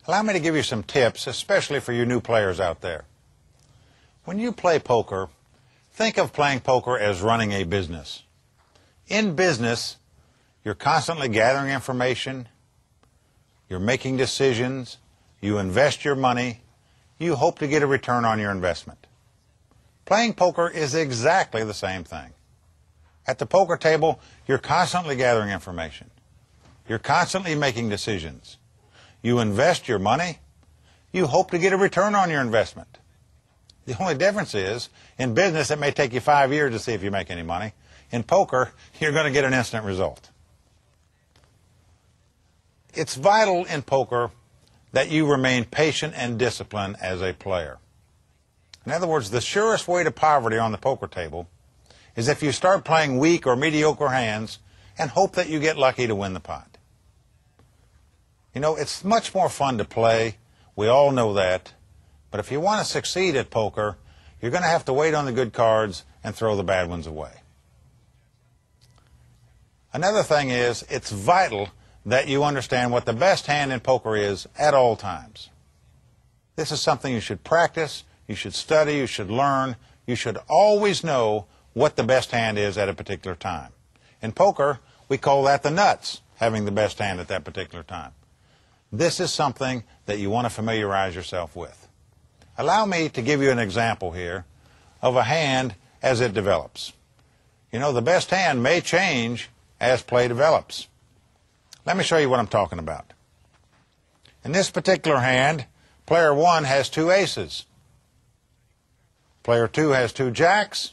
Allow me to give you some tips, especially for you new players out there. When you play poker, think of playing poker as running a business. In business, you're constantly gathering information, you're making decisions, you invest your money, you hope to get a return on your investment. Playing poker is exactly the same thing. At the poker table, you're constantly gathering information. You're constantly making decisions. You invest your money. You hope to get a return on your investment. The only difference is, in business, it may take you 5 years to see if you make any money. In poker, you're going to get an instant result. It's vital in poker that you remain patient and disciplined as a player. In other words, the surest way to poverty on the poker table is if you start playing weak or mediocre hands and hope that you get lucky to win the pot. You know, it's much more fun to play. We all know that. But if you want to succeed at poker, you're going to have to wait on the good cards and throw the bad ones away. Another thing is, it's vital that you understand what the best hand in poker is at all times. This is something you should practice, you should study, you should learn. You should always know what the best hand is at a particular time. In poker, we call that the nuts, having the best hand at that particular time. This is something that you want to familiarize yourself with. Allow me to give you an example here of a hand as it develops. You know, the best hand may change as play develops. Let me show you what I'm talking about. In this particular hand, player 1 has 2 aces. Player 2 has 2 jacks.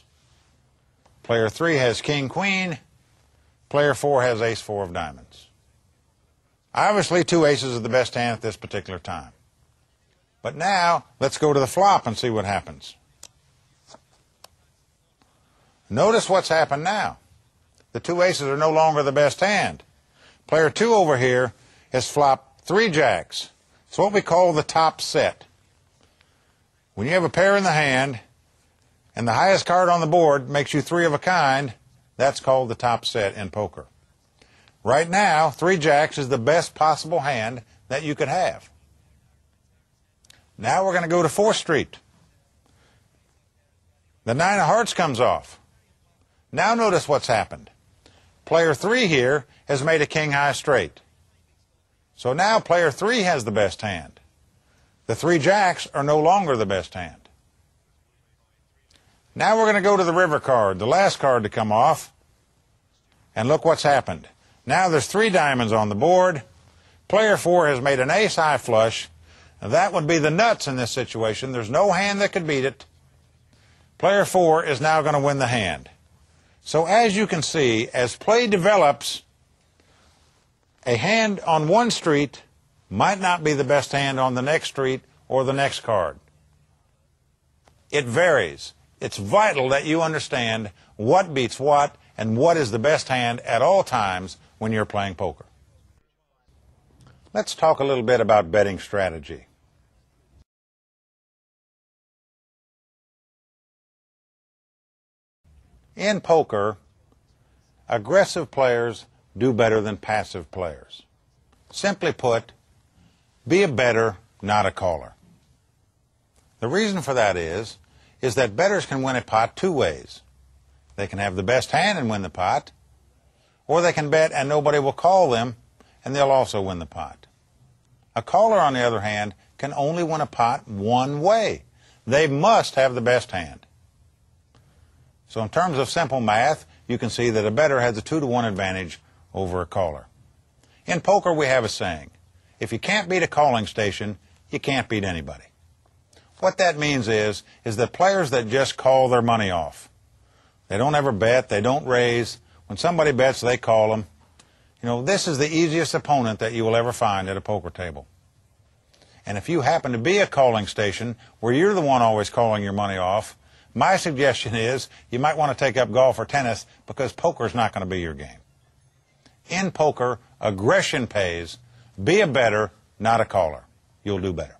Player 3 has king, queen. Player 4 has ace 4 of diamonds. Obviously, 2 aces are the best hand at this particular time. But now, let's go to the flop and see what happens. Notice what's happened now. The 2 aces are no longer the best hand. Player 2 over here has flopped 3 jacks. It's what we call the top set. When you have a pair in the hand, and the highest card on the board makes you 3 of a kind, that's called the top set in poker. Right now, 3 jacks is the best possible hand that you could have. Now we're going to go to 4th Street. The 9 of hearts comes off. Now notice what's happened. Player 3 here has made a king high straight. So now player 3 has the best hand. The 3 jacks are no longer the best hand. Now we're going to go to the river card, the last card to come off. And look what's happened. Now there's 3 diamonds on the board. Player 4 has made an ace high flush. Now that would be the nuts in this situation. There's no hand that could beat it. Player 4 is now going to win the hand. So as you can see, as play develops, a hand on one street might not be the best hand on the next street or the next card. It varies. It's vital that you understand what beats what and what is the best hand at all times when you're playing poker. Let's talk a little bit about betting strategy. In poker, aggressive players do better than passive players. Simply put, be a bettor, not a caller. The reason for that is that bettors can win a pot 2 ways. They can have the best hand and win the pot, or they can bet and nobody will call them, and they'll also win the pot. A caller, on the other hand, can only win a pot one way. They must have the best hand. So in terms of simple math, you can see that a bettor has a 2-to-1 advantage over a caller. In poker, we have a saying, if you can't beat a calling station, you can't beat anybody. What that means is that players that just call their money off, they don't ever bet, they don't raise. When somebody bets, they call them. You know, this is the easiest opponent that you will ever find at a poker table. And if you happen to be a calling station where you're the one always calling your money off, my suggestion is you might want to take up golf or tennis because poker is not going to be your game. In poker, aggression pays. Be a bettor, not a caller. You'll do better.